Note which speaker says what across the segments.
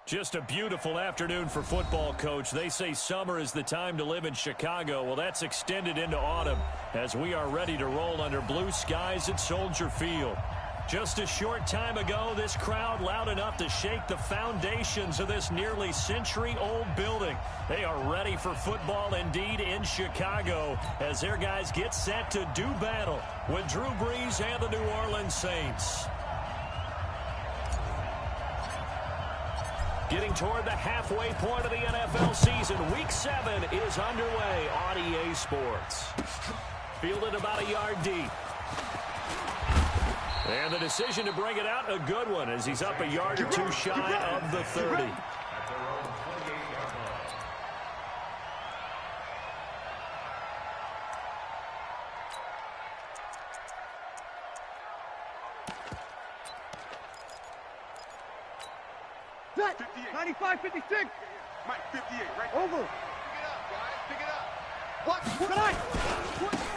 Speaker 1: Just a beautiful afternoon for football, Coach. They say summer is the time to live in Chicago. Well, that's extended into autumn as we are ready to roll under blue skies at Soldier Field. Just a short time ago, this crowd loud enough to shake the foundations of this nearly century-old building. They are ready for football indeed in Chicago as their guys get set to do battle with Drew Brees and the New Orleans Saints. Getting toward the halfway point of the NFL season, Week 7 is underway on EA Sports. Fielded about a yard deep. And the decision to bring it out, a good one, as he's up a yard or two shy of the 30.
Speaker 2: Set. 95, 56.
Speaker 3: Mike, 58, right?
Speaker 2: Over.
Speaker 3: Pick it up, guys. Pick it up. What?
Speaker 2: Tonight.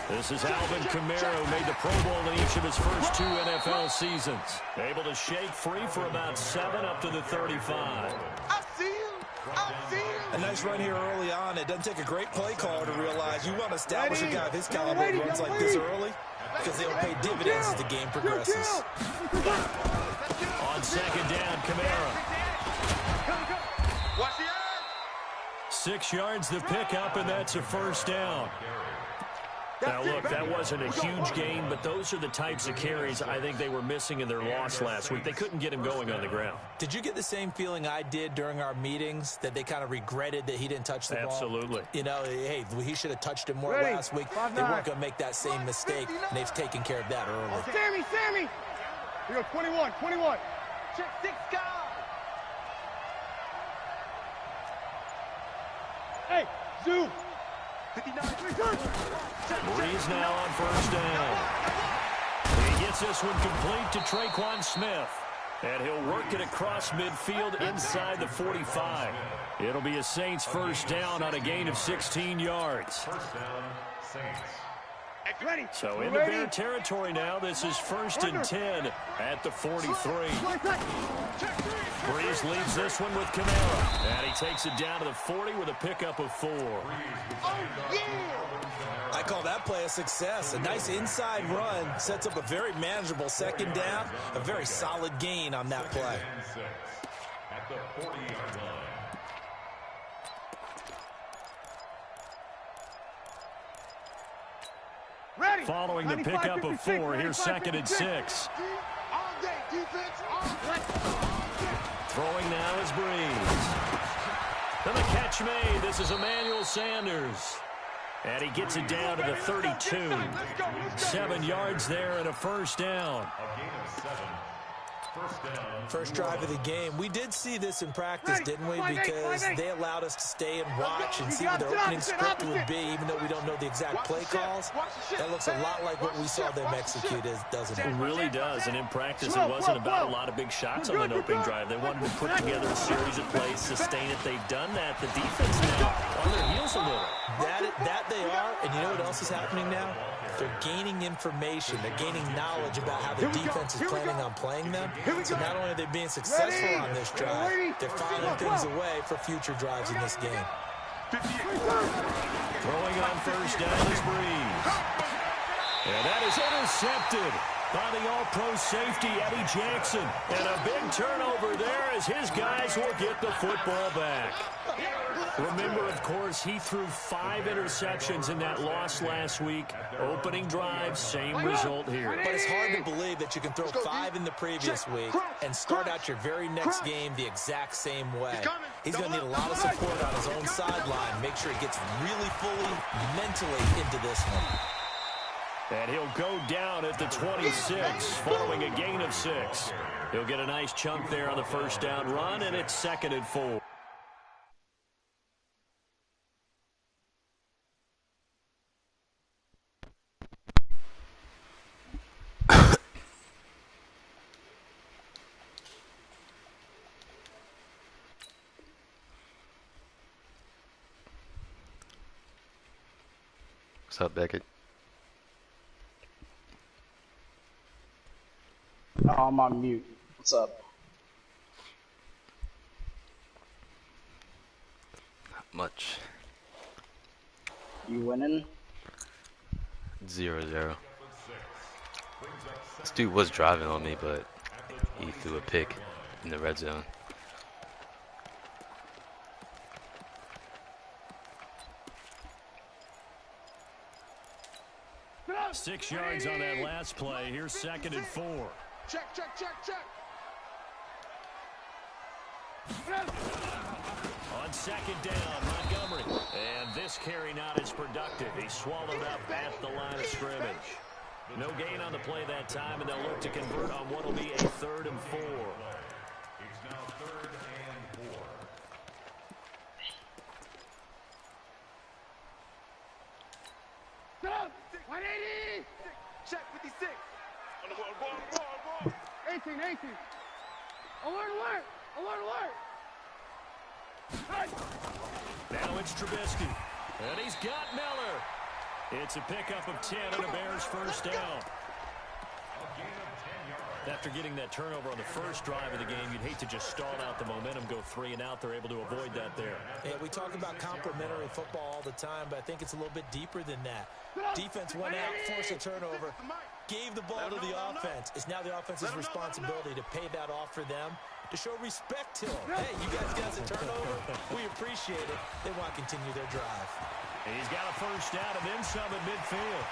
Speaker 1: This is Alvin Kamara, who made the Pro Bowl in each of his first 2 NFL seasons. Able to shake free for about 7 up to the 35.
Speaker 3: I see him. I see him.
Speaker 4: A nice run here early on. It doesn't take a great play caller to realize you want to establish a guy of his caliber who runs like this early because they'll pay dividends as the game progresses.
Speaker 1: On second down, Kamara.
Speaker 3: Watch the eye.
Speaker 1: 6 yards the pickup, and that's a first down. Now, look, that wasn't a huge gain, but those are the types of carries I think they were missing in their loss last week. They couldn't get him going on the ground.
Speaker 4: Did you get the same feeling I did during our meetings, that they kind of regretted that he didn't touch the ball?
Speaker 1: Absolutely.
Speaker 4: You know, hey, he should have touched him more last week. They weren't going to make that same mistake, and they've taken care of that early.
Speaker 2: Sammy. We go 21.
Speaker 3: Check 6 guys.
Speaker 2: Hey, Zoo.
Speaker 3: 59.
Speaker 1: Brees now on first down. He gets this one complete to Traquan Smith. And he'll work it across midfield inside the 45. It'll be a Saints first down on a gain of 16 yards.
Speaker 5: First down, Saints.
Speaker 2: Ready.
Speaker 1: So into Bear territory now. This is 1st and 10 at the 43. Brees leads this one with Kamara. And he takes it down to the 40 with a pickup of 4.
Speaker 3: Oh, yeah.
Speaker 4: I call that play a success. A nice inside run sets up a very manageable second down. A very solid gain on that play.
Speaker 5: At the 40-yard line.
Speaker 2: Ready.
Speaker 1: Following the pickup of 4, here's 2nd and 6.
Speaker 3: All day, defense. All day.
Speaker 1: Throwing now is Brees. And the catch made. This is Emmanuel Sanders. And he gets it down to the 32. 7 yards there and a first down.
Speaker 5: A gain of 7. First down.
Speaker 4: First drive of the game. We did see this in practice, didn't we? Because they allowed us to stay and watch and see what their opening script would be, even though we don't know the exact play calls. That looks a lot like what we saw them execute, doesn't
Speaker 1: It
Speaker 4: it?
Speaker 1: really does. And in practice, it wasn't about a lot of big shots on an opening drive. They wanted to put together a series of plays, sustain it. They've done that. The defense now on their heels a little.
Speaker 4: That they are, and you know what else is happening now? They're gaining information. They're gaining knowledge about how the defense is planning on playing them. So not only are they being successful on this drive, they're filing things away for future drives in this game.
Speaker 1: Throwing on first down is Brees. And that is intercepted by the all-pro safety, Eddie Jackson. And a big turnover there as his guys will get the football back. Remember, of course, he threw 5 interceptions in that loss last week. Opening drive, same result here.
Speaker 4: But it's hard to believe that you can throw 5 in the previous week and start out your very next game the exact same way. He's going to need a lot of support on his own sideline. Make sure he gets really fully mentally into this one.
Speaker 1: And he'll go down at the 26 following a gain of 6. He'll get a nice chunk there on the first down run, and it's 2nd and 4.
Speaker 6: What's up, Beckett?
Speaker 7: Oh, I'm on mute. What's up?
Speaker 6: much.
Speaker 7: You winning?
Speaker 6: 0-0. This dude was driving on me, but he threw a pick in the red zone.
Speaker 1: Up. 6 yards on that last play. Here's 2nd and 4.
Speaker 3: Check, check, check, check.
Speaker 1: On 2nd down, Montgomery. And this carry not as productive. He swallowed up at the line of scrimmage. No gain on the play that time, and they'll look to convert on what will be a 3rd and 4.
Speaker 5: It's now 3rd and 4.
Speaker 2: Stop! 180!
Speaker 3: Check 56.
Speaker 2: 18, 18. Alert, alert! Alert, alert!
Speaker 1: Now it's Trubisky. And he's got Miller. It's a pickup of 10 and a Bears first down. After getting that turnover on the first drive of the game, you'd hate to just stall out the momentum, go 3 and out. They're able to avoid that there.
Speaker 4: Yeah, we talk about complementary football all the time, but I think it's a little bit deeper than that. Defense went out, forced a turnover, gave the ball to the offense. It's now the offense's responsibility to pay that off for them, to show respect to them. Hey, you guys got a turnover. We appreciate it. They want to continue their drive.
Speaker 1: He's got a first down and then some at midfield.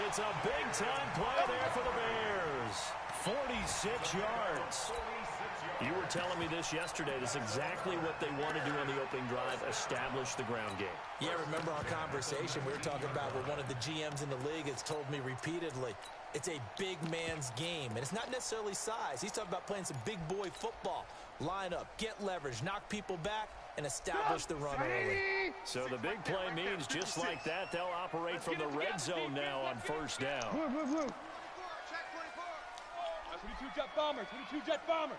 Speaker 1: It's a big-time play there for the Bears. 46 yards. You were telling me this yesterday. This is exactly what they want to do on the opening drive, establish the ground game.
Speaker 4: Yeah, remember our conversation we were talking about where one of the GMs in the league has told me repeatedly, it's a big man's game, and it's not necessarily size. He's talking about playing some big boy football. Line up, get leverage, knock people back, and establish the run early.
Speaker 1: So the big play means just like that, they'll operate from the red zone now on first down.
Speaker 2: Blue, blue, blue. 22 jet bomber, 22 jet bomber.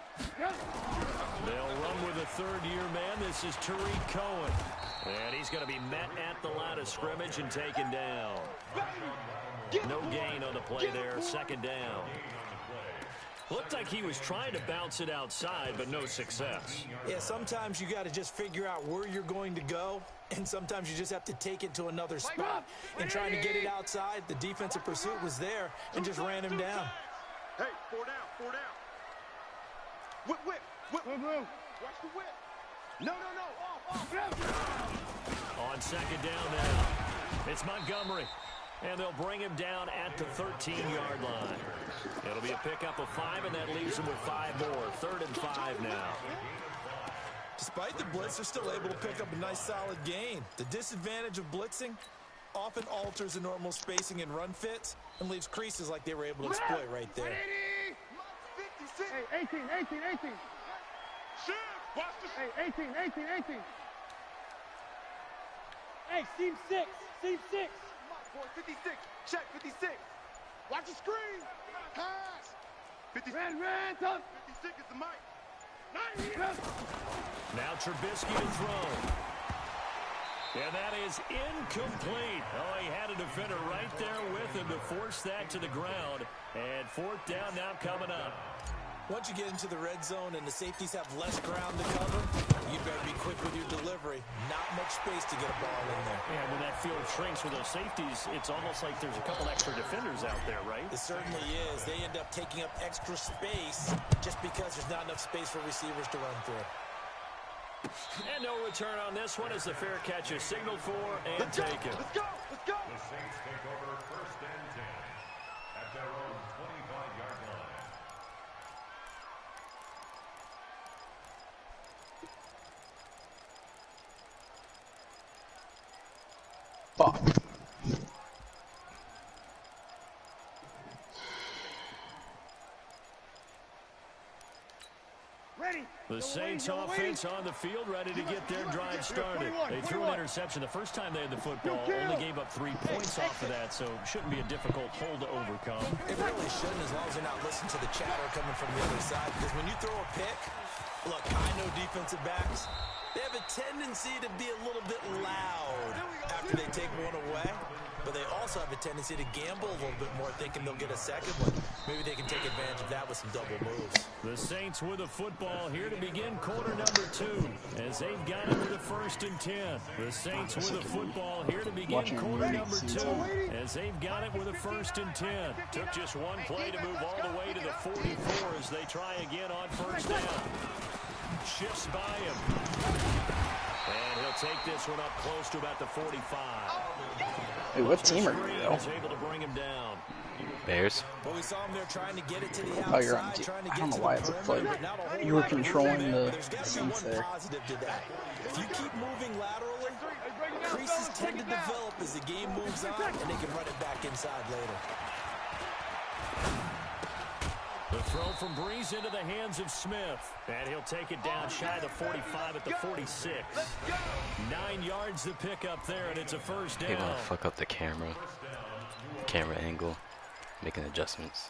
Speaker 1: They'll run with a third-year man. This is Tariq Cohen. And he's going to be met at the line of scrimmage and taken down. No gain on the play there, 2nd down. Looked like he was trying to bounce it outside, but no success.
Speaker 4: Yeah, sometimes you got to just figure out where you're going to go, and sometimes you just have to take it to another spot. And trying to get it outside, the defensive pursuit was there and just ran him down.
Speaker 3: Hey, 4 down, 4 down. Whip, whip, whip.
Speaker 2: Blue, blue.
Speaker 3: Watch the whip. No, no, no. Off.
Speaker 1: On 2nd down now, it's Montgomery. And they'll bring him down at the 13-yard line. It'll be a pickup of 5, and that leaves him with 5 more. 3rd and 5 now.
Speaker 4: Despite the blitz, they're still able to pick up a nice, solid gain. The disadvantage of blitzing often alters the normal spacing and run fits and leaves creases like they were able to exploit right there.
Speaker 3: 56.
Speaker 2: Hey, 18, 18, 18.
Speaker 3: Shit. Watch the
Speaker 2: Hey, 18, 18, 18. Hey, seam 6, seam 6.
Speaker 3: 56. Check 56. Watch the screen. Pass. 56.
Speaker 2: Ran, tough.
Speaker 3: 56 is the mic.
Speaker 1: Now Trubisky to throw. And that is incomplete. Oh, he had a defender right there with him to force that to the ground. And 4th down now coming up.
Speaker 4: Once you get into the red zone and the safeties have less ground to cover, you better be quick with your delivery. Not much space to get a ball in there.
Speaker 1: And when that field shrinks for those safeties, it's almost like there's a couple extra defenders out there, right?
Speaker 4: It certainly is. They end up taking up extra space just because there's not enough space for receivers to run through.
Speaker 1: And no return on this one as the fair catch is signaled for and taken.
Speaker 3: Let's go. Let's go.
Speaker 5: The Saints take over 1st and 10 at their own 25-yard line.
Speaker 7: Fuck.
Speaker 2: Ready.
Speaker 1: The Saints offense on the field, ready to get their drive started. They threw an interception the first time they had the football, only gave up 3 points off of that, so shouldn't be a difficult hole to overcome.
Speaker 4: It really shouldn't, as long as they're not listening to the chatter coming from the other side, because when you throw a pick, look, I know defensive backs, they have a tendency to be a little bit loud after they take one away. but they also have a tendency to gamble a little bit more, thinking they'll get a second one. Maybe they can take advantage of that with some double moves.
Speaker 1: The Saints with the football here to begin quarter number 2 as they've got it with a 1st and 10. The Saints with the football here to begin quarter number 2 as they've got it with a 1st and 10. Took just one play to move all the way to the 44 as they try again on 1st down. Shifts by him. And he'll take this one up close to about the 45.
Speaker 7: Hey, what team are you, though?
Speaker 1: Able to bring him down.
Speaker 6: Bears.
Speaker 4: Well, we saw him there trying to get it to the outside.
Speaker 7: Oh, you're on team. I don't know why it looked like you were controlling the Saints there.
Speaker 4: Positive to that. If you keep moving laterally, creases tend to develop as the game moves on, and they can run it back inside later.
Speaker 1: The throw from Breeze into the hands of Smith. And he'll take it down shy of the 45 at the 46. 9 yards to pick up there, and it's a 1st down.
Speaker 6: They want to fuck up the camera angle, making adjustments.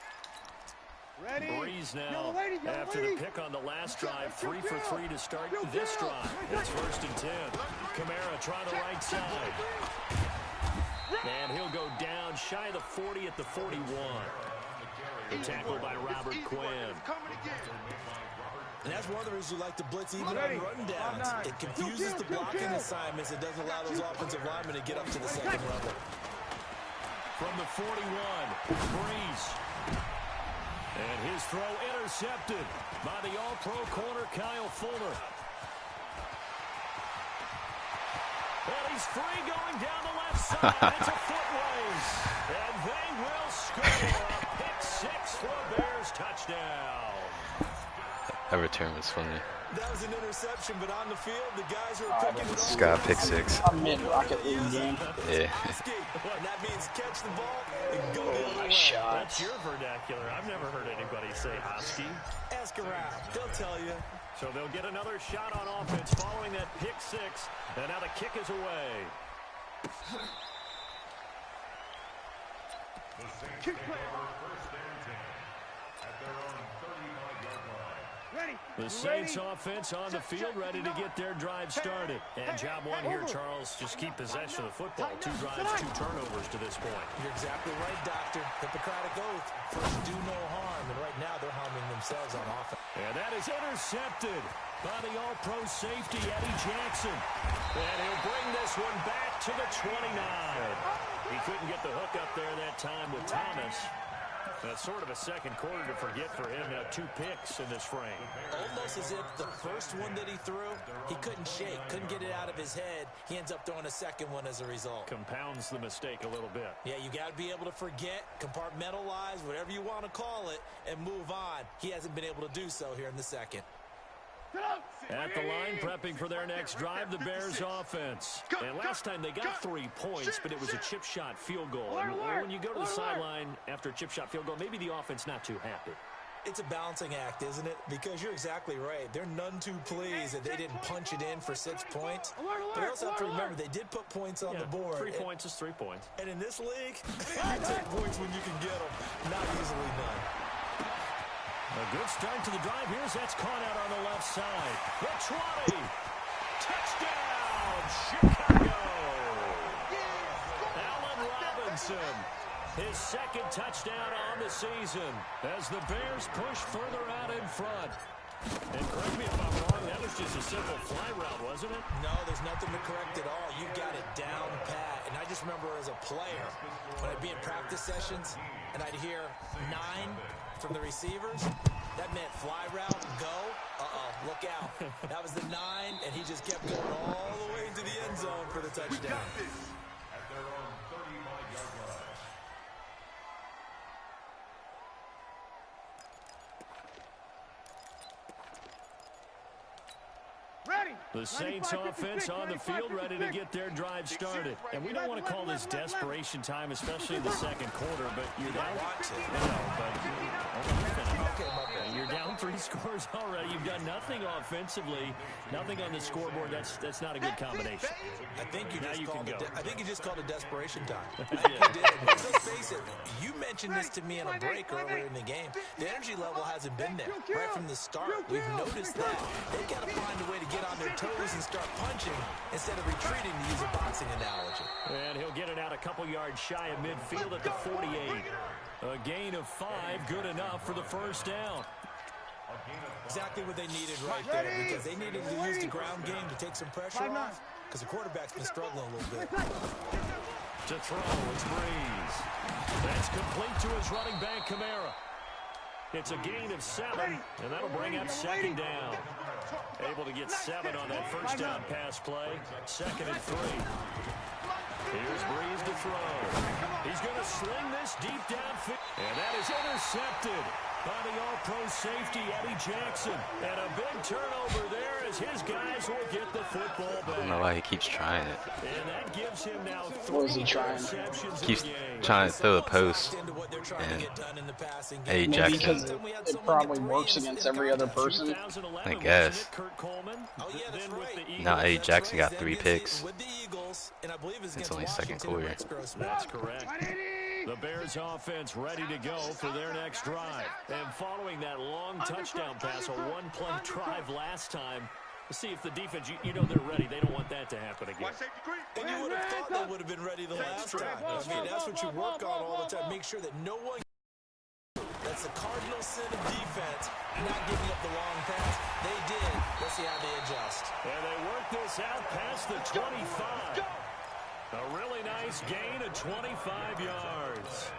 Speaker 1: Breeze now, after the pick on the last drive, 3 for 3 to start this drive. It's 1st and 10. Kamara try the right side. And he'll go down shy of the 40 at the 41. The tackle by Robert Quinn.
Speaker 4: And that's one of the reasons you like to blitz even on run downs. It confuses the blocking assignments. It doesn't allow those offensive linemen to get up to the second level.
Speaker 1: From the 41, Breeze. And his throw intercepted by the all-pro corner, Kyle Fuller. And he's free going down the left side. It's a foot race. And they will score a pick 6 for a Bears touchdown.
Speaker 6: That return was funny.
Speaker 4: That was an interception, but on the field, the guys who are picking it up.
Speaker 6: Scott pick 6.
Speaker 7: I'm in Rocket League game.
Speaker 6: Yeah.
Speaker 4: And that means catch the ball and go the other way.
Speaker 1: That's your vernacular. I've never heard anybody say husky.
Speaker 4: Ask around. They'll tell you.
Speaker 1: So they'll get another shot on offense following that pick 6. And now the kick is away.
Speaker 3: Kick play. 1st and 10 at their own 35-yard line. Ready.
Speaker 1: The Saints offense on the field, ready to get their drive started. And job 1 here, Charles, just keep possession of the football. 2 drives, 2 turnovers to this point.
Speaker 4: You're exactly right, Doctor. Hippocratic oath. First, do no harm. And right now, they're harming themselves on offense.
Speaker 1: And that is intercepted by the all-pro safety, Eddie Jackson. And he'll bring this one back to the 29. He couldn't get the hook up there that time with Thomas. That's sort of a second quarter to forget for him. Now 2 picks in this frame.
Speaker 4: Almost as if the first one that he threw, he couldn't shake, couldn't get it out of his head. He ends up throwing a second one as a result.
Speaker 1: Compounds the mistake a little bit.
Speaker 4: Yeah, you got to be able to forget, compartmentalize, whatever you want to call it, and move on. He hasn't been able to do so here in the second.
Speaker 1: At the line, prepping for their next drive, the Bears offense. And last time they got 3 points, but it was a chip shot field goal. And when you go to the sideline after a chip shot field goal, maybe the offense not too happy.
Speaker 4: It's a balancing act, isn't it? Because you're exactly right. They're none too pleased that they didn't punch it in for 6 points. But I also have to remember they did put points on the board.
Speaker 1: 3 points is 3 points.
Speaker 4: And in this league, you take points when you can get them. Not easily done.
Speaker 1: A good start to the drive. Here's that's caught out on the left side. The 20. Touchdown, Chicago. Allen Robinson. His 2nd touchdown on the season as the Bears push further out in front. And correct me if I'm wrong, that was just a simple fly route, wasn't it?
Speaker 4: No, there's nothing to correct at all. You got it down pat. And I just remember as a player, when I'd be in practice sessions and I'd hear 9 from the receivers, that meant fly route, go. Look out. That was the 9, and he just kept going all the way into the end zone for the touchdown.
Speaker 5: At their own 35-yard line.
Speaker 3: Ready.
Speaker 1: The Saints offense on the field ready to get their drive started. And we don't want to call this desperation time, especially in the second quarter, but you're down.
Speaker 4: Want to.
Speaker 1: No, but
Speaker 4: Okay, my bad.
Speaker 1: And you're down 3 scores already. You've done nothing offensively, nothing on the scoreboard. That's not a good combination.
Speaker 4: I think you just called it desperation time.
Speaker 1: You
Speaker 4: did. Let's face it. You mentioned this to me in a break earlier in the game. The energy level hasn't been there right from the start. We've noticed that. They've got to find a way to get on their toes and start punching instead of retreating, to use a boxing analogy.
Speaker 1: And he'll get it out a couple yards shy of midfield at the 48. A gain of 5, good enough for the first down.
Speaker 4: Exactly what they needed right there, because they needed to use the ground game to take some pressure off, because the quarterback's been struggling a little bit.
Speaker 1: To throw, it's Breeze. That's complete to his running back, Kamara. It's a gain of 7, and that'll bring up second down. Able to get 7 on that first down pass play. 2nd and 3. Here's Breeze to throw. He's going to sling this deep downfield. And that is intercepted by the all-pro safety, Eddie Jackson. And a big turnover there as his guys will get the football back.
Speaker 6: I don't know why he keeps trying it.
Speaker 1: And that gives him now 3
Speaker 7: What is he trying?
Speaker 1: interceptions
Speaker 6: Keeps
Speaker 1: in the game.
Speaker 6: trying to throw a post. And Eddie
Speaker 7: Maybe
Speaker 6: Jackson.
Speaker 7: because it probably works against every other person.
Speaker 6: I guess.
Speaker 1: Kurt Coleman.
Speaker 4: That's right.
Speaker 6: Now Eddie Jackson got 3 picks.
Speaker 4: With the Eagles, and I believe
Speaker 6: It's only second quarter.
Speaker 1: That's correct. The Bears offense ready to go for their next drive. And following that long touchdown pass, a 1-play drive last time, to see if the defense, you know they're ready. They don't want that to happen again.
Speaker 4: And you would have thought they would have been ready the last time. I mean, that's what you work on all the time. Make sure that no one... That's the cardinal sin of defense, not giving up the long pass. They did. Let's see how they adjust.
Speaker 1: And they work this out past the 25. A really nice gain of 25 yards.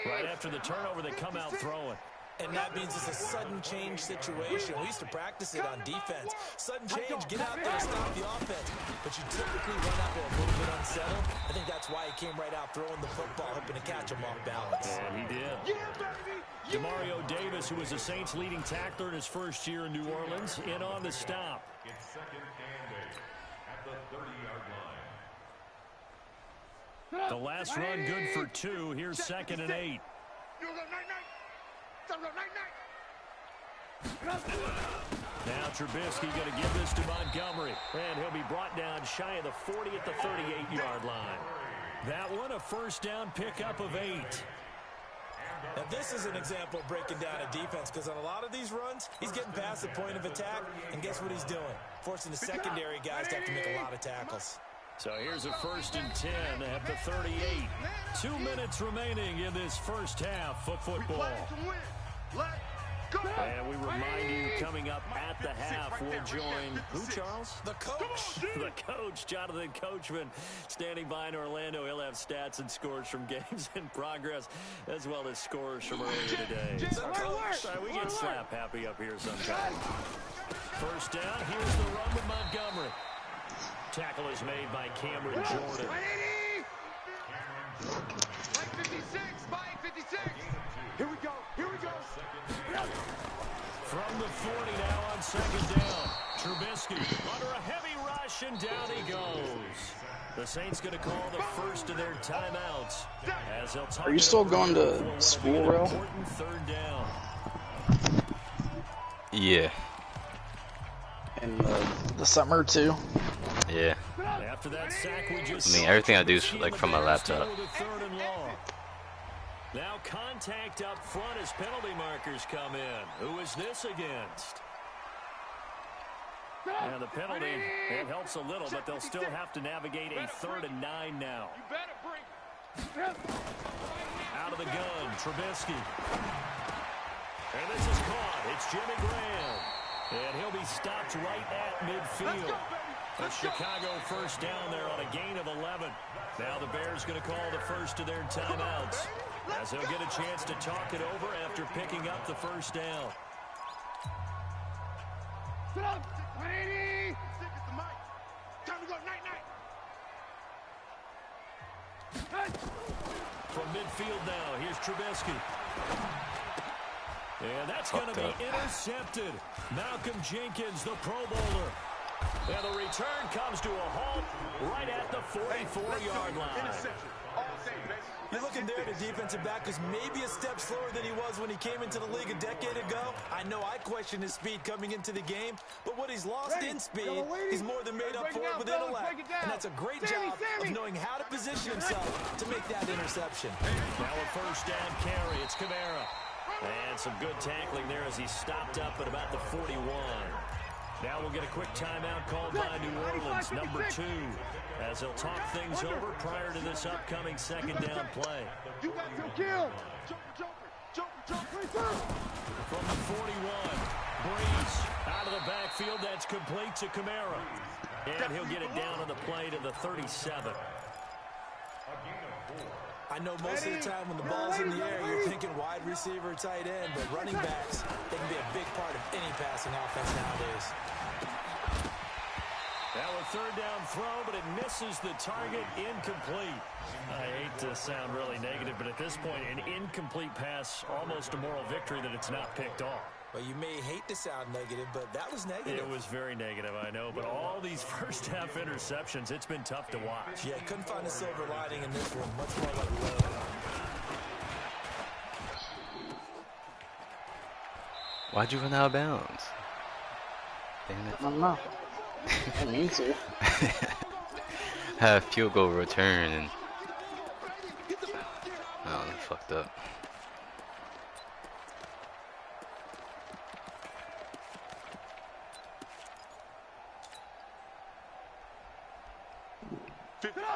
Speaker 1: Right after the turnover, they come out throwing.
Speaker 4: And that means it's a sudden change situation. We used to practice it on defense. Sudden change, get out there and stop the offense. But you typically run out there a little bit unsettled. I think that's why he came right out throwing the football, hoping to catch him off balance.
Speaker 1: And he did. Demario Davis, who was the Saints' leading tackler in his first year in New Orleans, in on the stop.
Speaker 3: It's 2nd and 8 at the 30-yard line.
Speaker 1: The last run good for 2. Here's 2nd and 8. Now Trubisky going to give this to Montgomery. And he'll be brought down shy of the 40 at the 38-yard line. That one, a first down pickup of 8.
Speaker 4: Now, this is an example of breaking down a defense, because on a lot of these runs, he's getting past the point of attack, and guess what he's doing? Forcing the secondary guys to have to make a lot of tackles.
Speaker 1: So here's a 1st and 10 at the 38. 2 minutes remaining in this first half of football. And we remind you, coming up at the half, we'll join who, Charles?
Speaker 4: The coach.
Speaker 1: The coach, Jonathan Coachman, standing by in Orlando. He'll have stats and scores from games in progress, as well as scores from earlier today. So we get slap happy up here sometimes. First down, here's the run with Montgomery. Tackle is made by Cameron Jordan.
Speaker 2: Mike 56, Mike 56. Here we go, here we go.
Speaker 1: From the 40 now on 2nd down. Trubisky under a heavy rush, and down he goes. The Saints going to call the first of their timeouts. As they'll talk.
Speaker 7: Are you still going to school, Real?
Speaker 1: 3rd down.
Speaker 6: Yeah.
Speaker 7: In the summer, too?
Speaker 6: Yeah.
Speaker 1: After that sack we just
Speaker 6: everything I do is like from my laptop.
Speaker 1: Now contact up front as penalty markers come in. Who is this against? And the penalty, it helps a little, but they'll still have to navigate a 3rd and 9 now. Out of the gun, Trubisky. And this is caught. It's Jimmy Graham. And he'll be stopped right at midfield. A Chicago first down there on a gain of 11. Now the Bears going to call the first of their timeouts, as they'll get a chance to talk it over after picking up the first down. From midfield now, here's Trubisky. And that's going to be intercepted. Malcolm Jenkins, the Pro Bowler. And the return comes to a halt right at the 44-yard line.
Speaker 4: You're looking there, the defensive back is maybe a step slower than he was when he came into the league a decade ago. I know I questioned his speed coming into the game, but what he's lost in speed, he's more than made up for it with intellect. And that's a great job of knowing how to position himself to make that interception.
Speaker 1: Now a first down carry. It's Kamara. And some good tackling there as he stopped up at about the 41. Now we'll get a quick timeout called by New Orleans, number 2, as they'll talk things over prior to this upcoming second down play.
Speaker 2: You got to kill.
Speaker 1: From the 41, Breeze out of the backfield. That's complete to Kamara. And he'll get it down on the play to the 37.
Speaker 4: I know most of the time when the ball's in the air, you're thinking wide receiver, tight end, but running backs, they can be a big part of any passing offense nowadays.
Speaker 1: Now a third down throw, but it misses the target, incomplete. I hate to sound really negative, but at this point, an incomplete pass, almost a moral victory that it's not picked off.
Speaker 4: Well, you may hate to sound negative, but that was negative.
Speaker 1: It was very negative, I know, but all these first-half interceptions, it's been tough to watch.
Speaker 4: Yeah, couldn't find a silver lining in this one. Much more like love.
Speaker 6: Why'd you run out of bounds? Damn it.
Speaker 7: I don't know. I mean to.
Speaker 6: Had a field goal return and oh, that fucked up.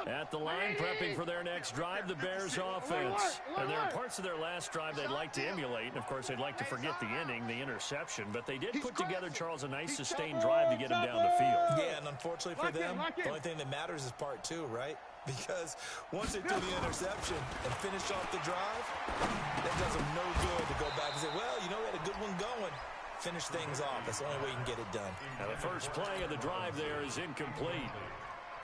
Speaker 1: At the line, prepping for their next drive, the Bears offense. And there are parts of their last drive they'd like to emulate. And, of course, they'd like to forget the inning, the interception. But they did put together, Charles, a nice sustained drive to get him down the field.
Speaker 4: Yeah, and unfortunately for them, the only thing that matters is part 2, right? Because once they threw the interception and finished off the drive, that does them no good to go back and say, well, you know, we had a good one going. Finish things off. That's the only way you can get it done.
Speaker 1: Now, the first play of the drive there is incomplete.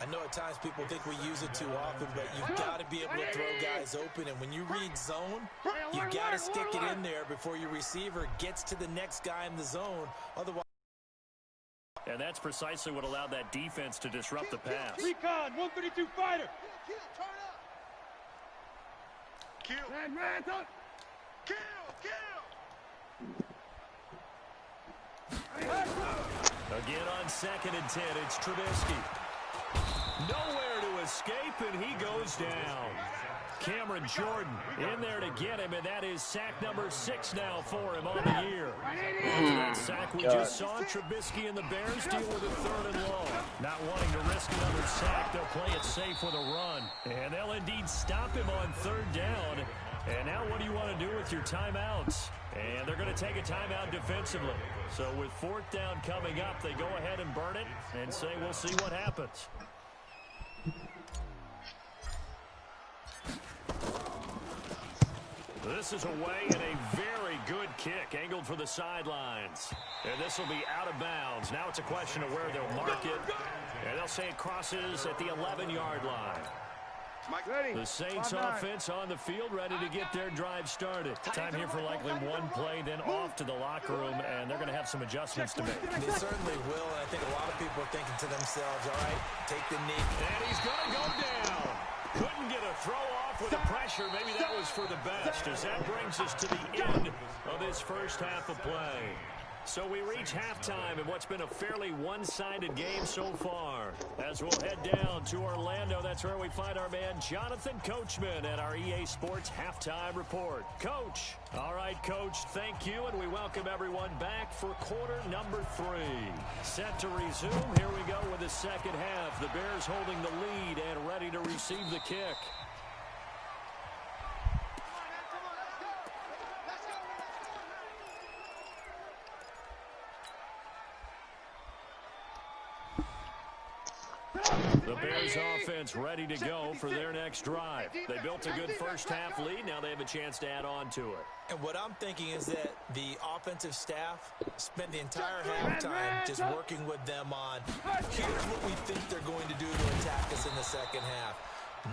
Speaker 4: I know at times people think we use it too often, but you've got to be able to throw guys open. And when you read zone, you've got to stick it in there before your receiver gets to the next guy in the zone. Otherwise,
Speaker 1: and that's precisely what allowed that defense to disrupt the pass.
Speaker 2: Recon, 132 fighter. Kill.
Speaker 1: Again on 2nd and 10, it's Trubisky. Nowhere to escape, and he goes down. Cameron Jordan in there to get him, and that is sack number 6 now for him on the year. After that sack we just saw, Trubisky and the Bears deal with a 3rd and long. Not wanting to risk another sack, they'll play it safe with a run. And they'll indeed stop him on 3rd down. And now what do you want to do with your timeouts? And they're going to take a timeout defensively. So with 4th down coming up, they go ahead and burn it and say we'll see what happens. This is away and a very good kick angled for the sidelines. And this will be out of bounds. Now it's a question of where they'll mark it. And they'll say it crosses at the 11-yard line. The Saints offense on the field, ready to get their drive started. Time here for likely one play, then off to the locker room, and they're going to have some adjustments to make.
Speaker 4: They certainly will, and I think a lot of people are thinking to themselves, all right, take the knee.
Speaker 1: And he's going to go down. Couldn't get a throw off with the pressure. Maybe that was for the best, as that brings us to the end of this first half of play. So we reach halftime in what's been a fairly one-sided game so far. As we'll head down to Orlando, that's where we find our man Jonathan Coachman at our EA Sports Halftime Report. Coach. All right, Coach, thank you, and we welcome everyone back for quarter number 3. Set to resume. Here we go with the second half. The Bears holding the lead and ready to receive the kick. The Bears offense ready to go for their next drive. They built a good first half lead. Now they have a chance to add on to it.
Speaker 4: And what I'm thinking is that the offensive staff spent the entire halftime just working with them on, here's what we think they're going to do to attack us in the second half.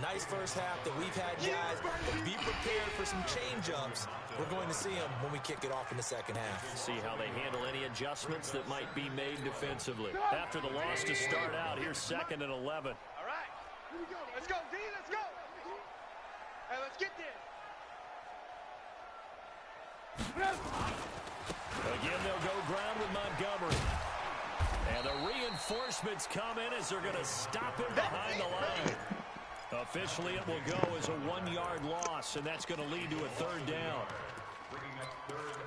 Speaker 4: Nice first half that we've had, guys, but be prepared for some change-ups. We're going to see them when we kick it off in the second half.
Speaker 1: See how they handle any adjustments that might be made defensively. After the loss to start out, here's 2nd and 11.
Speaker 2: All right, here we go. Let's go, D, let's go. Hey, let's get there.
Speaker 1: Again, they'll go ground with Montgomery. And the reinforcements come in as they're going to stop him behind the line. Officially, it will go as a 1-yard loss, and that's going to lead to a 3rd down.
Speaker 3: Bringing up 3rd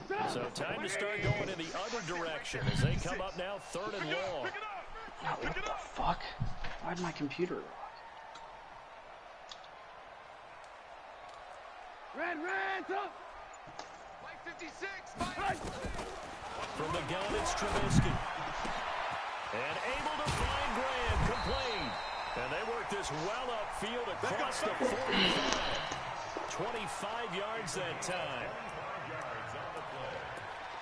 Speaker 3: and 12.
Speaker 1: So time to start going in the other direction as they come up now 3rd and long.
Speaker 7: Oh, what the fuck? Why'd my computer lock?
Speaker 2: Red, up. Mike 56, Mike.
Speaker 1: From the gun, it's Trubisky. And able to find Graham, complete. And they work this well upfield across the 45. 25 yards that time.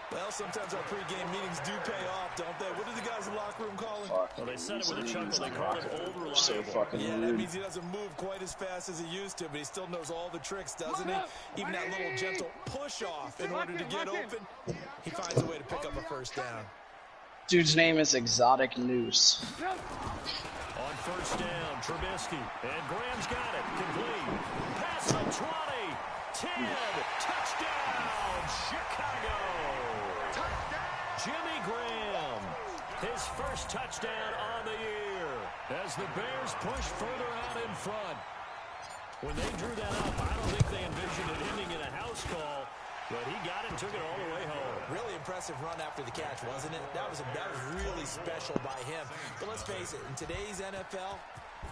Speaker 4: Well, sometimes our pregame meetings do pay off, don't they? What do the guys in the locker room call him?
Speaker 7: Fuck.
Speaker 1: Well, they said it with a chuckle. They called him old reliable.
Speaker 7: So fucking
Speaker 4: Yeah,
Speaker 7: rude.
Speaker 4: that means he doesn't move quite as fast as he used to, but he still knows all the tricks, doesn't he? Even that little gentle push-off in order to get open, he finds a way to pick up a 1st down.
Speaker 7: Dude's name is Exotic Noose.
Speaker 1: On 1st down, Trubisky. And Graham's got it. Complete. Pass of 20. 10. Touchdown, Chicago. Jimmy Graham. His first touchdown on the year. As the Bears push further out in front. When they drew that up, I don't think they envisioned it ending in a house call. But he got it and took it all the way home.
Speaker 4: Really impressive run after the catch, wasn't it? That was really special by him. But let's face it, in today's NFL,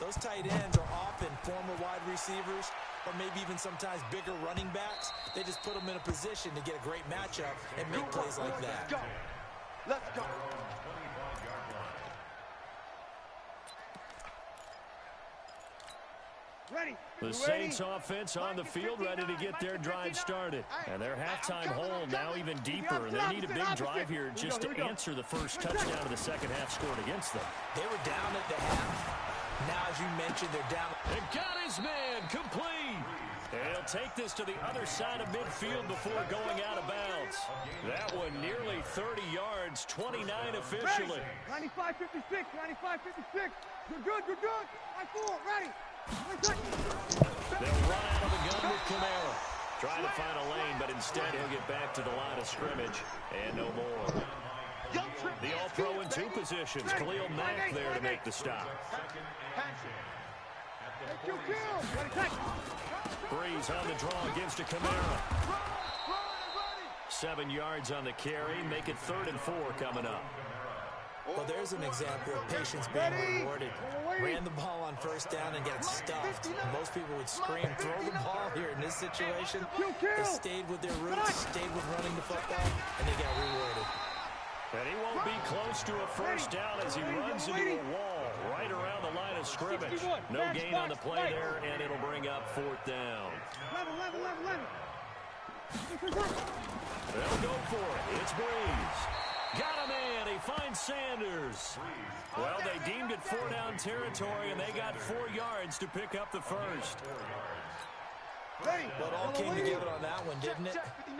Speaker 4: those tight ends are often former wide receivers or maybe even sometimes bigger running backs. They just put them in a position to get a great matchup and make plays like that.
Speaker 2: Let's go. Ready.
Speaker 1: The Saints offense on the field, ready to get their drive started. And their halftime hole now even deeper. They need a big drive here just to answer the first touchdown of the second half scored against them.
Speaker 4: They were down at the half. Now, as you mentioned, they're down.
Speaker 1: And got his man complete. And he'll take this to the other side of midfield before going out of bounds. That one nearly 30 yards, 29 officially.
Speaker 2: 95-56, 95-56. You're good, you're good. I full, ready.
Speaker 1: They'll run out of the gun with Camara. Trying to find a lane, but instead he'll get back to the line of scrimmage. And no more. The All-Pro in 2 positions. Khalil Mack there to make the stop. Breeze on the draw, gives to Camara. 7 yards on the carry. Make it 3rd and 4 coming up.
Speaker 4: Well, there's an example of patience being rewarded. Ran the ball on 1st down and got stuffed. Most people would scream, throw the ball here in this situation. They stayed with their roots, stayed with running the football, and they got rewarded.
Speaker 1: And he won't be close to a 1st down as he runs into a wall right around the line of scrimmage. No gain on the play there, and it'll bring up 4th down. They'll go for it. It's Breeze. Got a man. He finds Sanders. Well, they deemed it 4-down territory, and they got 4 yards to pick up the first.
Speaker 4: Well, it all came together on that one, didn't it?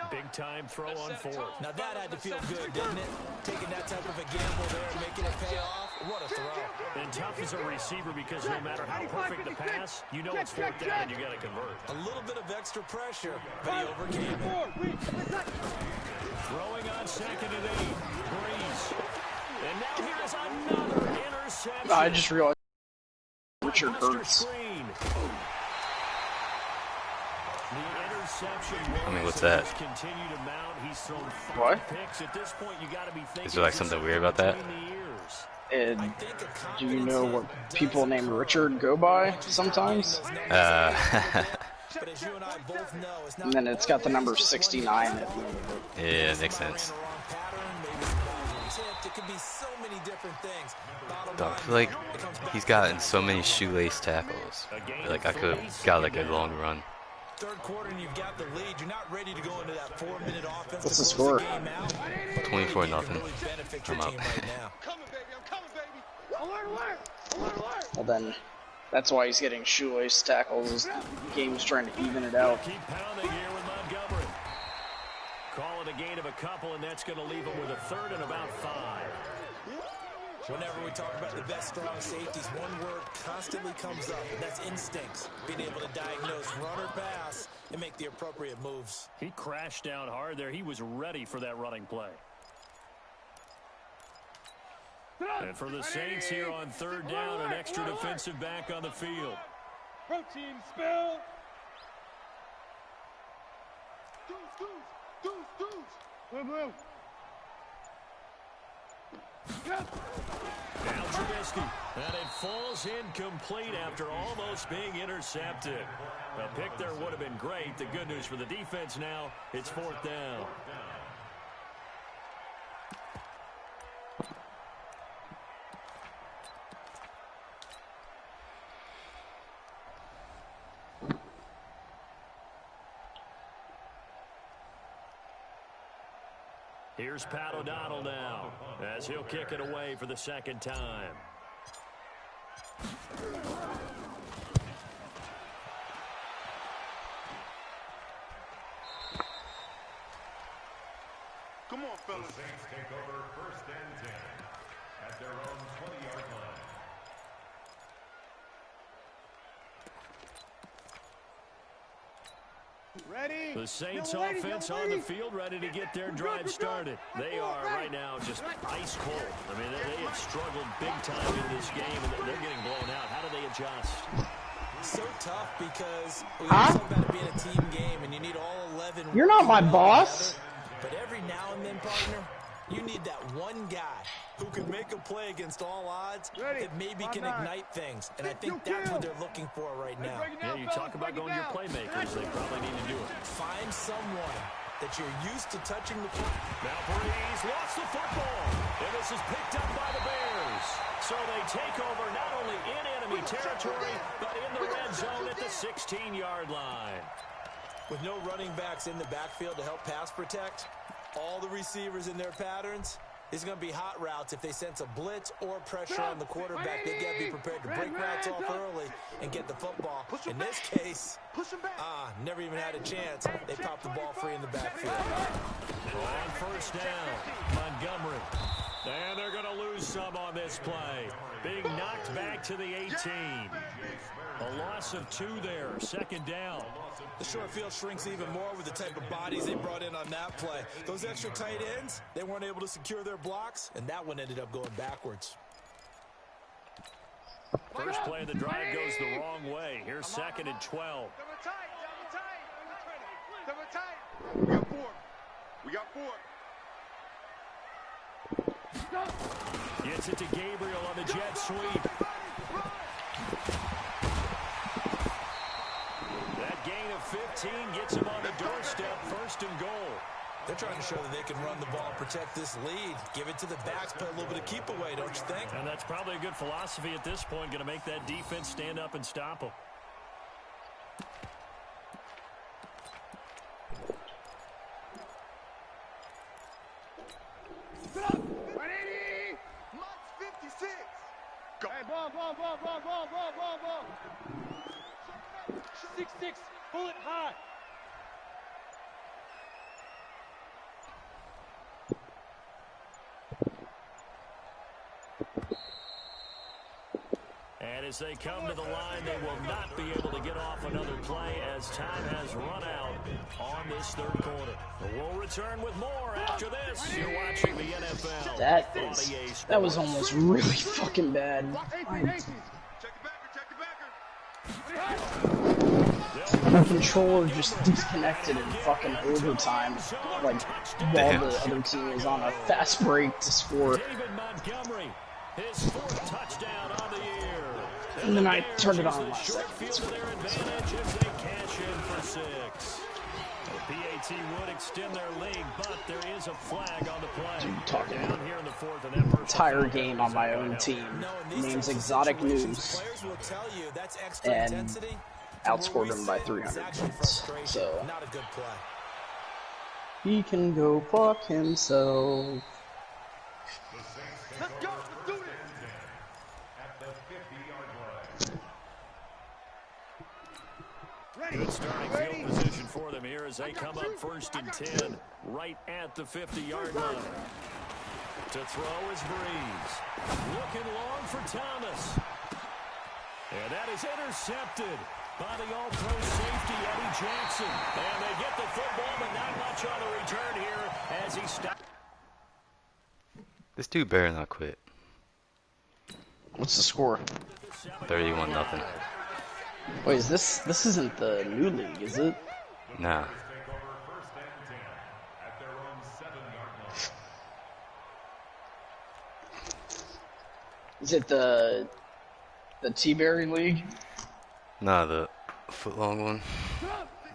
Speaker 1: Big-time throw on 4th.
Speaker 4: Now, that had to feel good, didn't it? Taking that type of a gamble there and making it pay off. What a throw.
Speaker 1: And tough as a receiver because no matter how perfect the pass, you know it's 4th down and you got to convert.
Speaker 4: A little bit of extra pressure, but he overcame it.
Speaker 1: Throwing on 2nd and 8. Breeze. And now here's another interception.
Speaker 7: I just realized Richard Hurts.
Speaker 6: I mean, what's that?
Speaker 7: What?
Speaker 6: Is there like something weird about that?
Speaker 7: And do you know what people named Richard go by sometimes?
Speaker 4: But as you and I both know, it's not
Speaker 7: And then it's got the number 69 at the end of it.
Speaker 6: Yeah, it makes sense.
Speaker 4: It could be so many different things.
Speaker 6: I feel like he's gotten so many shoelace tackles. I feel like I could have got like a long run.
Speaker 4: Third quarter and you've got the lead. You're not ready to go into that 4-minute offense.
Speaker 7: What's the
Speaker 4: to
Speaker 7: score?
Speaker 4: close the game out, but
Speaker 6: 24-0.
Speaker 4: really benefit your
Speaker 6: I'm up.
Speaker 4: team right now.
Speaker 2: Coming, baby. I'm coming, baby. Alert, alert. Alert, alert.
Speaker 7: Well, then, that's why he's getting shoelace tackles. The game's trying to even it out.
Speaker 1: Keep pounding here with Montgomery. Call it a gain of a couple, and that's going to leave him with a third and about 5.
Speaker 4: Whenever we talk about the best strong safeties, one word constantly comes up, and that's instincts. Being able to diagnose run or pass and make the appropriate moves.
Speaker 1: He crashed down hard there. He was ready for that running play. And for the Saints here on third down, an extra defensive back on the field.
Speaker 2: Protein spill. Deuce. Move.
Speaker 1: Now Trubisky, and it falls incomplete after almost being intercepted. A pick there would have been great. The good news for the defense now, it's 4th down. Here's Pat O'Donnell now, as he'll kick it away for the second time.
Speaker 2: Come on, fellas.
Speaker 3: The Saints take over 1st and 10 at their own 20-yard line.
Speaker 2: Ready?
Speaker 1: The Saints offense on the field, ready to get their drive started. They are right now just ice cold. I mean, they have struggled big time in this game, and they're getting blown out. How do they adjust?
Speaker 4: So tough because we talk about it being a team game, and you need all 11.
Speaker 7: You're not my boss.
Speaker 4: Together, but every now and then, partner, you need that one guy who can make a play against all odds that maybe can ignite things. And I think that's what they're looking for right now.
Speaker 1: Yeah, you talk about going to your playmakers. They probably need to do it.
Speaker 4: Find someone that you're used to touching the football.
Speaker 1: Now Breeze lost the football. And this is picked up by the Bears. So they take over not only in enemy territory, but in the red zone at the 16-yard line.
Speaker 4: With no running backs in the backfield to help pass protect, all the receivers in their patterns, it's going to be hot routes. If they sense a blitz or pressure on the quarterback, they got to be prepared to break routes off early and get the football. In this case, never even had a chance. They popped the ball free in the backfield.
Speaker 1: On 1st down, Montgomery. And they're going to lose some on this play. Being knocked back to the 18. A loss of 2 there, 2nd down.
Speaker 4: The short field shrinks even more with the type of bodies they brought in on that play. Those extra tight ends, they weren't able to secure their blocks, and that one ended up going backwards.
Speaker 1: First play of the drive goes the wrong way. Here's 2nd and 12.
Speaker 2: Double tight. We got 4. We got 4.
Speaker 1: Gets it to Gabriel on the jet sweep. That gain of 15 gets him on the doorstep, 1st and goal.
Speaker 4: They're trying to show that they can run the ball and protect this lead. Give it to the backs, play a little bit of keep away, don't you think?
Speaker 1: And that's probably a good philosophy at this point, going to make that defense stand up and stop them.
Speaker 2: Mike's 56.
Speaker 8: Go. Hey, ball. 6-6, pull it high.
Speaker 1: And as they come to the line, they will not be able to get off another play as time has run out on this 3rd quarter. We'll return with more after this. You're watching the NFL.
Speaker 7: That was almost really fucking bad. My controller just disconnected in fucking overtime, like while the other team is on a fast break to score.
Speaker 1: David Montgomery, his 4th touchdown on the year.
Speaker 7: And then I turned it on last
Speaker 1: Short
Speaker 7: second.
Speaker 1: field to their advantage as they cash in for 6. The PAT would extend their lead, but there is a flag on the play.
Speaker 7: Talking
Speaker 1: Down here in the 4th, and that
Speaker 7: entire game on my own team. Name's Exotic News.
Speaker 4: Players will tell you that's extra
Speaker 7: And
Speaker 4: intensity.
Speaker 7: outscored him by 300 points. So
Speaker 4: not a good play.
Speaker 7: He can go fuck himself.
Speaker 2: Let's go. Let's do this.
Speaker 3: At the 50-yard line.
Speaker 1: Good starting field position for them here as they come up 1st and 10 right at the 50-yard line. To throw is Breeze. Looking long for Thomas. And that is intercepted by the all-pro safety, Eddie Jackson. And they get the football, but not much on the return here as he stops.
Speaker 6: This dude better not quit.
Speaker 7: What's the score?
Speaker 6: 31-0.
Speaker 7: Wait, is this isn't the new league, is it?
Speaker 6: Nah.
Speaker 3: Take over 1st and 10 at their own 7-yard line.
Speaker 7: Is it the T-Berry League?
Speaker 6: Nah, the footlong one.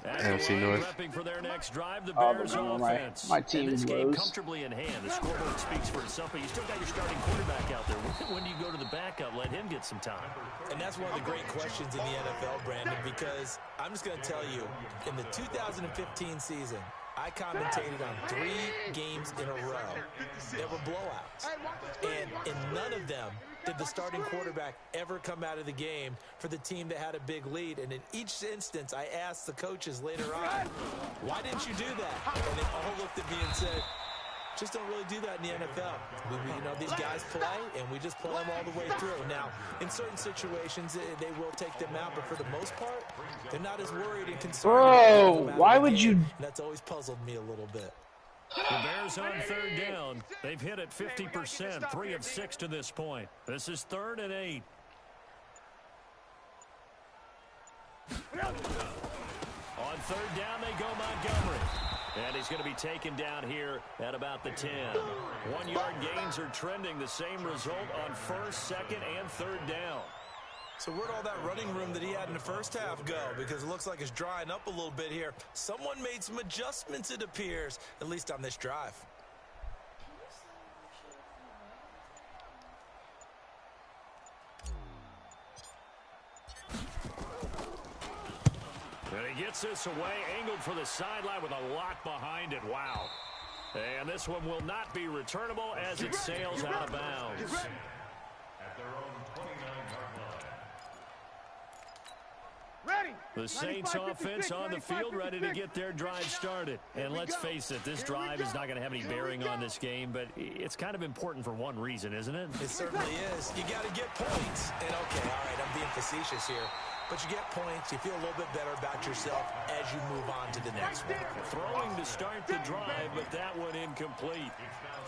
Speaker 6: NFC North.
Speaker 1: Prepping for their next drive, the
Speaker 7: Oh,
Speaker 1: Bears
Speaker 7: but no,
Speaker 1: offense.
Speaker 7: my team
Speaker 1: and this game
Speaker 7: blows.
Speaker 1: comfortably in hand. The scoreboard speaks for itself, but you still got your starting quarterback out there. When do you go to the backup? Let him get some time.
Speaker 4: And that's one of the great questions in the NFL, Brandon, because I'm just going to tell you, in the 2015 season, I commentated on 3 games in a row. There were blowouts. And in none of them did the starting quarterback ever come out of the game for the team that had a big lead. And in each instance, I asked the coaches later on, why didn't you do that? And they all looked at me and said, just don't really do that in the NFL. These guys play, and we just play them all the way through. Now, in certain situations, they will take them out, but for the most part, they're not as worried and concerned.
Speaker 7: Bro, why would you?
Speaker 4: And that's always puzzled me a little bit.
Speaker 1: The Bears on 3rd down. They've hit it 50%, 3 of 6 to this point. This is 3rd and 8. On 3rd down, they go Montgomery. And he's going to be taken down here at about the 10. 1-yard gains are trending. The same result on 1st, 2nd, and 3rd down.
Speaker 4: So where'd all that running room that he had in the first half go? Because it looks like it's drying up a little bit here. Someone made some adjustments, it appears, at least on this drive.
Speaker 1: And he gets this away, angled for the sideline with a lot behind it. Wow. And this one will not be returnable as it sails out of bounds.
Speaker 3: At their own 29-yard line.
Speaker 2: Ready.
Speaker 1: The Saints offense on the field ready to get their drive started. And let's face it, this drive is not going to have any bearing on this game, but it's kind of important for one reason, isn't it?
Speaker 4: It certainly is. You got to get points. And okay, all right, I'm being facetious here. But you get points, you feel a little bit better about yourself as you move on to the next one.
Speaker 1: Throwing to start the drive, but that one incomplete.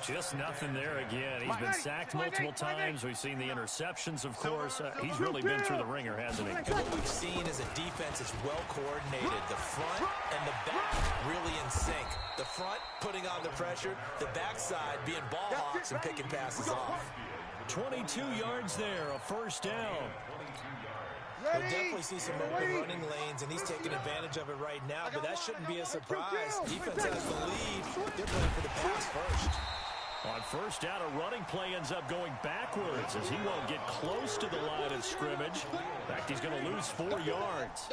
Speaker 1: Just nothing there again. He's been sacked multiple times. We've seen the interceptions, of course. He's really been through the ringer, hasn't he?
Speaker 4: And what we've seen is a defense that's well coordinated. The front and the back really in sync. The front putting on the pressure, the backside being ball hawks and picking passes off.
Speaker 1: 22 yards there, a 1st down.
Speaker 4: We'll definitely see some open running lanes, and he's taking advantage of it right now, but that shouldn't be a surprise. Defense has the lead. They're playing for the pass first.
Speaker 1: On 1st down, a running play ends up going backwards as he won't get close to the line of scrimmage. In fact, he's going to lose 4 yards.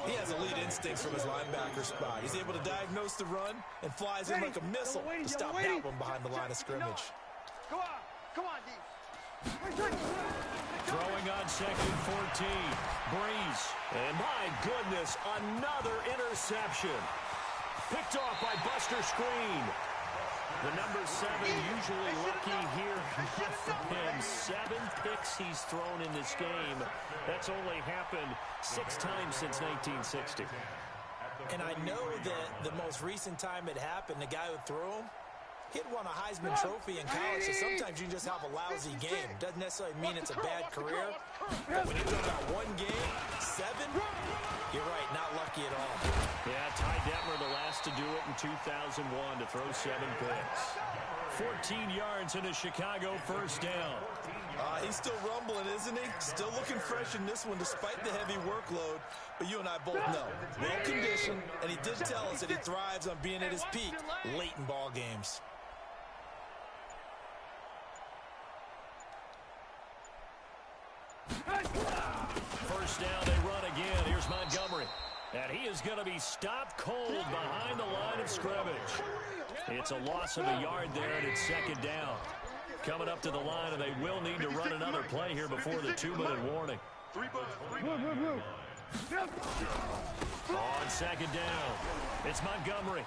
Speaker 4: He has elite instincts from his linebacker spot. He's able to diagnose the run and flies in like a missile to stop that one behind the line of scrimmage.
Speaker 2: Come on. Come on, D.
Speaker 1: Throwing on 2nd and 14. Breeze. And my goodness, another interception. Picked off by Buster Screen. The number 7 usually lucky here. Not for him. 7 picks he's thrown in this game. That's only happened 6 times since 1960.
Speaker 4: And I know that the most recent time it happened, the guy who threw him, he'd won a Heisman Trophy in college, so sometimes you just have a lousy game. Doesn't necessarily mean it's a bad career, but when you're talking about 1 game, 7, you're right, not lucky at all.
Speaker 1: Yeah, Ty Detmer, the last to do it in 2001 to throw 7 picks. 14 yards in a Chicago 1st down.
Speaker 4: He's still rumbling, isn't he? Still looking fresh in this one despite the heavy workload. But you and I both know, well-conditioned, and he did tell us that he thrives on being at his peak late in ball games.
Speaker 1: 1st down, they run again. Here's Here's Montgomery. And he is going to be stopped cold behind the line of scrimmage. It's a loss of a yard there, and it's second down. Coming up to the line, and they will need to run another play here before the 2-minute warning. On second down, it's Montgomery.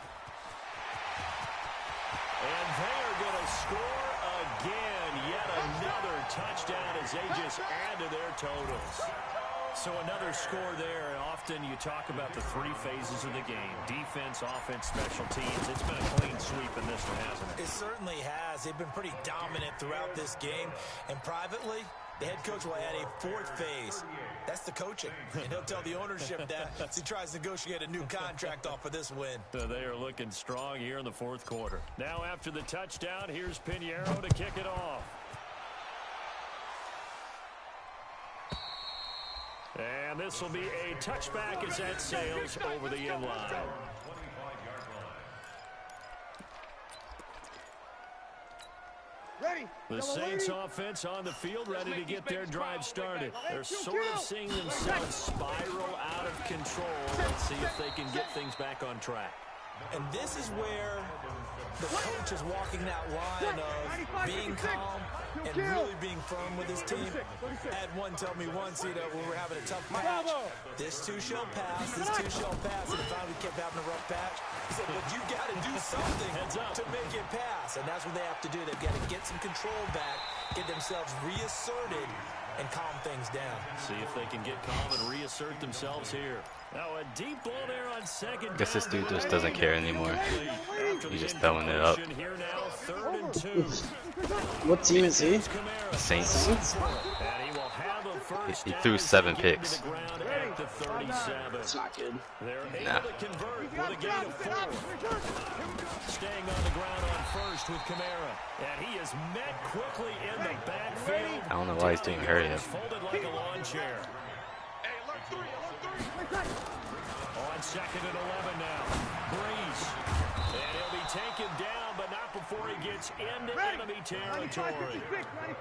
Speaker 1: And they are going to score again. Yet another touchdown as they just add to their totals. So another score there. Often you talk about the three phases of the game. Defense, offense, special teams. It's been a clean sweep in this one, hasn't it?
Speaker 4: It certainly has. They've been pretty dominant throughout this game. And privately, the head coach will add a fourth phase. That's the coaching. And he'll tell the ownership that as he tries to negotiate a new contract off of this win.
Speaker 1: So they are looking strong here in the fourth quarter. Now after the touchdown, here's Pinheiro to kick it off. And this will be a touchback as that sails over the end line. The Saints offense on the field ready to get their drive started. They're sort of seeing themselves spiral out of control. Let's see if they can get things back on track.
Speaker 4: And this is where the coach is walking that line of being calm and really being firm with his team. I had one tell me once, when we're having a tough patch, this too shall pass, this too shall pass. And if we kept having a rough patch, he said, but you got to do something to make it pass. And that's what they have to do. They've got to get some control back, get themselves reasserted, and calm things down.
Speaker 1: See if they can get calm and reassert themselves here. Now a deep ball there on second.
Speaker 6: I guess this dude just doesn't care anymore. He's just throwing it up.
Speaker 1: Here now, 3rd and 2.
Speaker 7: What team is he?
Speaker 6: The Saints.
Speaker 1: And he will have a first
Speaker 6: He
Speaker 1: down
Speaker 6: threw
Speaker 1: as
Speaker 6: 7
Speaker 1: they get to
Speaker 6: picks.
Speaker 1: the ground at the 37.
Speaker 7: It's not good.
Speaker 1: They're able
Speaker 6: Nah.
Speaker 1: to convert with a gain of 4. Staying on the ground on first with Kamara. And he is met quickly in the backfield.
Speaker 6: I don't know why he's doing hurry up.
Speaker 1: Folded like a lawn chair. On second and 11 now. Breeze. And he'll be taken down, but not before he gets into enemy territory.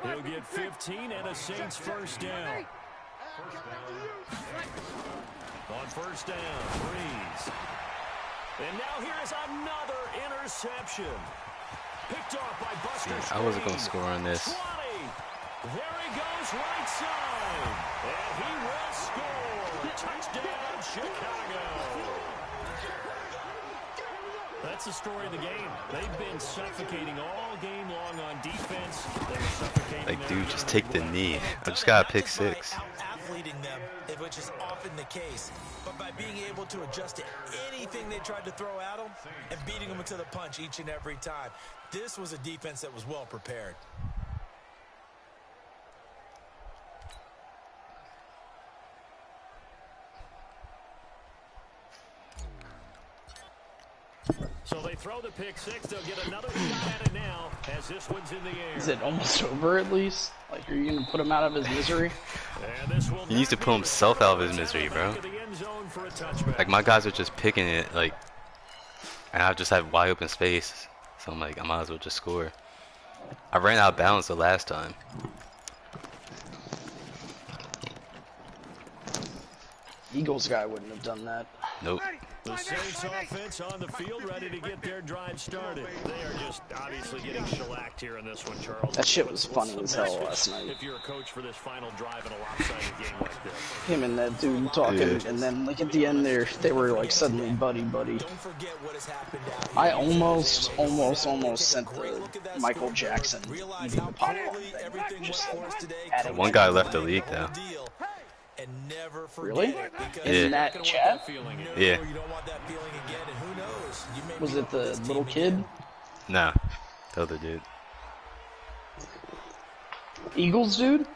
Speaker 1: He'll get 15 and a Saints first down. On first down, Breeze. And now here is another interception. Picked off by Buster.
Speaker 6: I wasn't going to score on this.
Speaker 1: 20. There he goes right side. And he will score. Touchdown, Chicago. That's the story of the game. They've been suffocating all game long on defense. They're suffocating.
Speaker 6: Like, dude, just take the knee. I just got a pick 6.
Speaker 4: Out-athleting them, which is often the case. But by being able to adjust to anything they tried to throw at them and beating them to the punch each and every time. This was a defense that was well prepared.
Speaker 1: So they throw the pick 6. They'll get another shot at it now as this one's in the air.
Speaker 7: Is it almost over at least? Like, are you going to put him out of his misery?
Speaker 1: And this will
Speaker 6: He needs to pull himself out of his misery, bro. Like, my guys are just picking it, like, and I just have wide open space. So I'm like, I might as well just score. I ran out of bounds the last time.
Speaker 7: Eagles guy wouldn't have done that.
Speaker 6: Nope.
Speaker 1: The Saints offense on the field ready to get their drive started. They are just obviously getting shellacked here in this one, Charles.
Speaker 7: That shit was funny as hell last night.
Speaker 1: If you're a coach for this final drive in a lopsided game like this.
Speaker 7: Him and that dude talking, and then like at the end there, they were like suddenly buddy.
Speaker 4: Don't forget what has happened out here.
Speaker 7: I almost sent the Michael Jackson eating the popcorn thing. Just adding
Speaker 6: One guy left the league, though.
Speaker 4: And never
Speaker 7: Really?
Speaker 6: Yeah.
Speaker 7: In that chat?
Speaker 6: Yeah.
Speaker 4: You don't want that feeling again, and who knows? You may
Speaker 7: Was
Speaker 4: be
Speaker 7: it the
Speaker 4: this
Speaker 7: little
Speaker 4: team
Speaker 7: kid?
Speaker 6: Nah. The other dude.
Speaker 7: Eagles dude?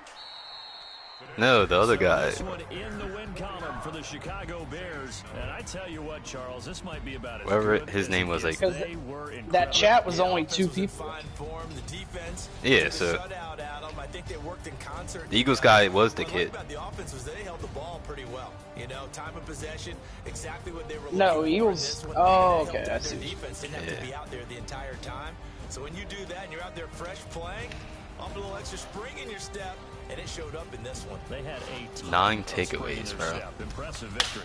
Speaker 6: No, the other guy.
Speaker 1: This one in the win column for the Chicago Bears. And I tell you what, Charles, this might be about as
Speaker 6: Whatever
Speaker 1: good
Speaker 6: his
Speaker 1: as
Speaker 6: name
Speaker 1: it
Speaker 6: was,
Speaker 1: gets.
Speaker 6: like.
Speaker 1: They were incredible.
Speaker 7: That chat was only
Speaker 4: offense
Speaker 7: 2
Speaker 4: was in
Speaker 7: people.
Speaker 4: fine form. The defense
Speaker 6: Yeah,
Speaker 4: was
Speaker 6: so-
Speaker 4: shut out at them. I think they worked in concert.
Speaker 6: The Eagles guy was the
Speaker 4: What I like
Speaker 6: kid.
Speaker 4: about the offense was they held the ball pretty well. You know, time of possession, exactly what they were looking
Speaker 7: No,
Speaker 4: for.
Speaker 7: Eagles.
Speaker 4: And this one,
Speaker 7: Oh,
Speaker 4: they
Speaker 7: okay,
Speaker 4: helped
Speaker 7: I
Speaker 4: out
Speaker 7: see.
Speaker 4: their defense didn't have to
Speaker 6: Yeah.
Speaker 4: be out there the entire time. So when you do that and you're out there fresh playing, a little extra spring in your step, and it showed up in this one.
Speaker 1: They had
Speaker 6: 9 takeaways, bro.
Speaker 1: Impressive victory.